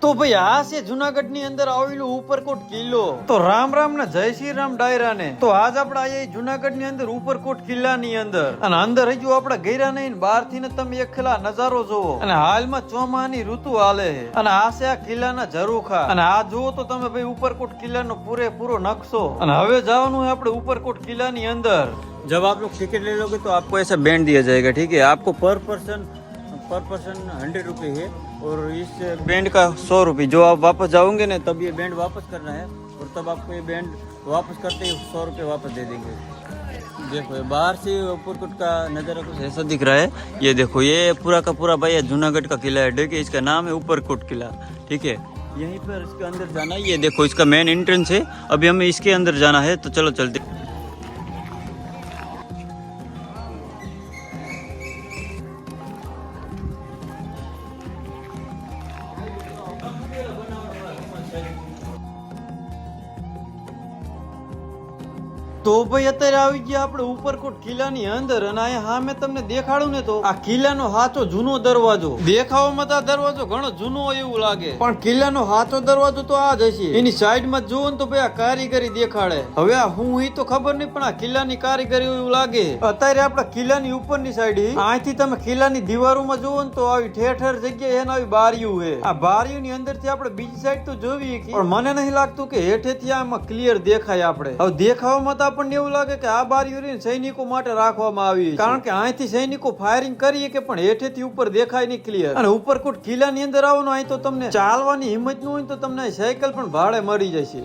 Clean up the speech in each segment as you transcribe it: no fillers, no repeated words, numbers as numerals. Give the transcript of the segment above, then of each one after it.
તો ભાઈ આ છે જુનાગઢ ની અંદર આવેલું ઉપરકોટ કિલ્લો. તો રામ રામ ને જય શ્રી રામ ડાયરા ને. તો આજ આપડે આયા જુનાગઢ ની અંદર ઉપરકોટ કિલ્લા ની અંદર અને અંદર હજુ આપડે ગયરા નહીં, બહાર થી ને તમે એક ખેલા નજારો જોવો. અને હાલમાં ચોમાની ઋતુ હાલે છે અને આ છે આ કિલ્લાના ઝરૂખા. અને આ જુઓ તો તમે ભાઈ ઉપરકોટ કિલ્લાનો પૂરેપૂરો નકશો. અને હવે જવાનું है આપણે ઉપરકોટ કિલ્લા ની અંદર. जब आप लोग टिकट ले लोगे तो आपको ऐसा बैंड दिया जाएगा, ठीक है। आपको पर पर्सन 100 रुपये है और इस बैंड का 100 रुपये। जो आप वापस जाओगे ना तब ये बैंड वापस करना है और तब आपको ये बैंड वापस करते ही 100 रुपये वापस दे देंगे। देखो ये बाहर से उपरकोट का नज़ारा कुछ ऐसा दिख रहा है। ये देखो ये पूरा का पूरा भाई जूनागढ़ का किला है, ठीक है। इसका नाम है उपरकोट किला, ठीक है। यहीं पर इसके अंदर जाना है। ये देखो इसका मेन एंट्रेंस है। अभी हमें इसके अंदर जाना है, तो चलो चलते। તો ભાઈ અત્યારે આવી ગયા આપણે ઉપરકોટ કિલ્લાની અંદર અને અહીંયા સામે તમને દેખાડું ને તો આ કિલ્લાનો સાચો જૂનો દરવાજો. દેખાવામાં તો આ દરવાજો ઘણો જૂનો હોય એવું લાગે, પણ કિલ્લાનો સાચો દરવાજો તો આ જ હશે. એની સાઈડમાં જુઓ ને તો ભાઈ આ કારીગરી દેખાડે. હવે આ હું ઈ તો ખબર નહીં, પણ આ કિલ્લાની કારીગરી એવું લાગે. અત્યારે આપણા કિલ્લાની ઉપરની સાઈડ અહીંથી તમે કિલ્લાની દિવારોમાં જુઓ ને તો આવી ઠેર જગ્યાએ એને આવી બારીઓ છે. આ બારીઓની અંદરથી આપણે બીજી સાઈડ તો જોવી, પણ મને નહીં લાગતું કે હેઠેથી આમાં ક્લિયર દેખાય. આપણે હવે દેખાવામાં તો આપણને એવું લાગે કે આ બારીઓ સૈનિકો માટે રાખવામાં આવી, કારણ કે અહીંથી સૈનિકો ફાયરિંગ કરીએ કે પણ હેઠેથી ઉપર દેખાય નહીં ક્લિયર. અને ઉપરકોટ કિલ્લાની અંદર આવવાનું અહીં તો તમને ચાલવાની હિંમત ન હોય તો તમને સાયકલ પણ ભાડે મળી જશે.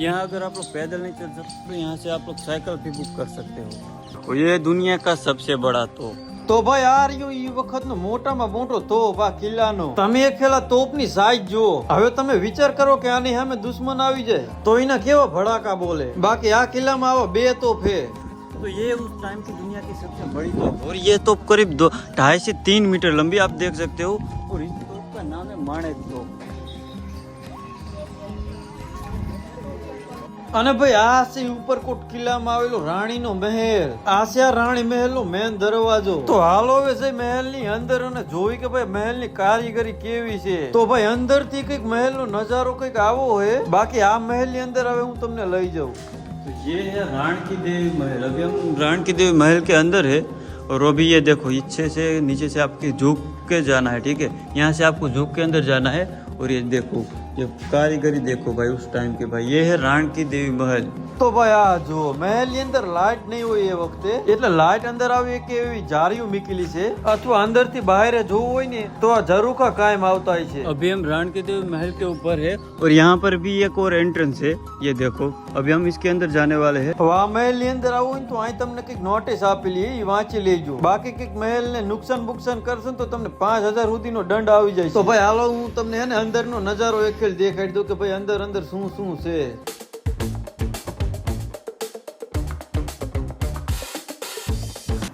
यहाँ अगर आप लोग पैदल नहीं चल सकते तो यहाँ से आप लोग साइकिल भी बुक कर सकते हो। ये दुनिया का सबसे बड़ा तोप. તો ભાઈ આ રહ્યો ઈ વખતનો મોટામાં મોટો તોપ આ કિલ્લાનો. તમે એક ખેલા તોપની સાઈઝ જુઓ. હવે તમે વિચાર કરો કે આની સામે દુશ્મન આવી જાય તો એના કેવા ભડાકા બોલે. બાકી આ કિલ્લામાં આવા 2 તોપ है. तो ये उस टाइम की दुनिया की सबसे बड़ी तोप, और ये तोप करीब 2.5 से 3 मीटर लंबी आप देख सकते हो। और इस तोप का नाम है माणेक तोप। અને ભાઈ આ છે ઉપરકોટ કિલ્લામાં આવેલો રાણીનો મહેલ. આ છે આ રાણી મહેલનો મેન દરવાજો. તો હાલો હવે છે મહેલની અંદર અને જોઈ કે ભાઈ મહેલની કારીગરી કેવી છે. તો ભાઈ અંદરથી કઈક મહેલનો નજારો કઈક આવો હોય. બાકી આ મહેલની અંદર હવે હું તમને લઈ જાઉં. तो ये है राण की देवी महल। अभी हम राण की देवी महल के अंदर है और अभी ये देखो इच्छे से नीचे से आपके झुक के जाना है, ठीक है। यहाँ से आपको झुक के अंदर जाना है और ये देखो ये कारीगरी देखो भाई उस टाइम के। भाई ये है राण की देवी महल। તો ભાઈ આ જો મહેલની અંદર લાઈટ નહીં હોય એ વખતે, એટલે લાઈટ અંદર આવી કે એવી જારીઓ મૂકેલી છે, અથવા અંદરથી બહાર જોવું હોય ને તો આ ઝરૂખા કાયમ આવતા હોય છે. अभी हम राण की देवी महल के ऊपर है और यहाँ पर भी एक और एंट्रेंस है। ये देखो अभी हम इसके अंदर जाने वाले हैं। તો આ મહેલની અંદર આવવું હોય ને તો અહીં તમને કઈક નોટિસ આપેલી એ વાંચી લેજો. બાકી કઈક મહેલને નુકસાન બુકસાન કરશે ને તો તમને 5000 સુધીનો દંડ આવી જાય. તો ભાઈ હાલો હું તમને હે ને અંદરનો નજારો એક દેખાડી દઉં કે ભાઈ અંદર શું છે.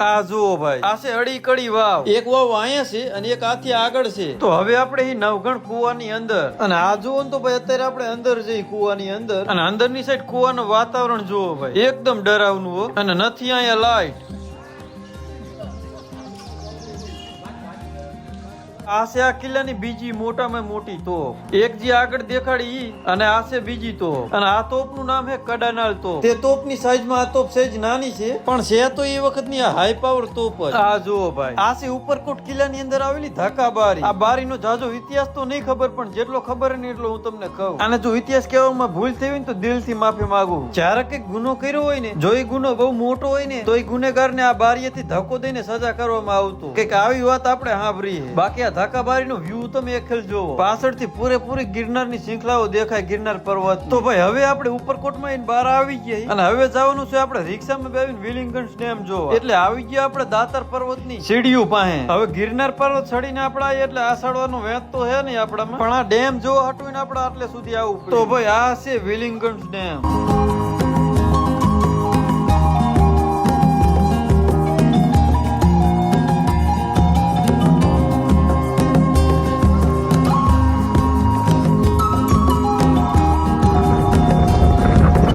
આ જુઓ ભાઈ, આ છે અડી કડી વાવ. એક વાવ અહીંયા છે અને એક આથી આગળ છે. તો હવે આપણે અહીં નવગણ કુવાની અંદર અને આ જુઓ ને તો ભાઈ અત્યારે આપણે અંદર જઈ કુવાની અંદર અને અંદરની સાઈડ કુવાનું વાતાવરણ જુઓ ભાઈ, એકદમ ડરાવનું હો. અને નથી અહીંયા લાઈટ. આ છે આ કિલ્લાની બીજી મોટામાં મોટી તોપ. એક જે આગળ દેખાડી ઈ અને આ છે બીજી તોપ. અને આ તોપનું નામ છે કડાનાલ તોપ. તે તોપની સાઈઝમાં આ તોપ સહેજ નાની છે, પણ છે તો એ વખતની આ હાઈ પાવર તોપ જ. આ જુઓ ભાઈ, આ છે ઉપરકોટ કિલ્લાની અંદર આવેલી ધક્કા બારી. આ બારીનો જાજો ઇતિહાસ તો નહીં ખબર, પણ જેટલો ખબર ને એટલો હું તમને કહું. અને જો ઇતિહાસ કહેવામાં ભૂલ થઈ હોય ને તો દિલથી માફી માંગુ. જ્યારે કઈક ગુનો કર્યો હોય ને, જો એ ગુનો બહુ મોટો હોય ને તો એ ગુનેગારને આ બારીએથી ધક્કો દઈને સજા કરવામાં આવતો. કઈક આવી વાત આપણે સાંભળી છે. બાકી ધક્કાબારીનો વ્યૂ તમે એકલ જોવો. પાછળથી પૂરેપૂરી ગિરનારની શૃંખલાઓ દેખાય, ગિરનાર પર્વત. તો ભાઈ હવે આપણે ઉપરકોટમાં બહાર આવી ગયા અને હવે જવાનું છે આપણે રિક્ષામાં બેસીને વિલિંગડન ડેમ જોવા. એટલે આવી ગયા આપણે દાતર પર્વતની સીડીઓ પાસે. હવે ગિરનાર પર્વત ચડીને આપડા એટલે આ ચડવાનો વેત તો છે નહીં આપણામાં, પણ આ ડેમ જોવા હટવીને આપણે આટલે સુધી આવવું. તો ભાઈ આ છે વિલિંગડન ડેમ.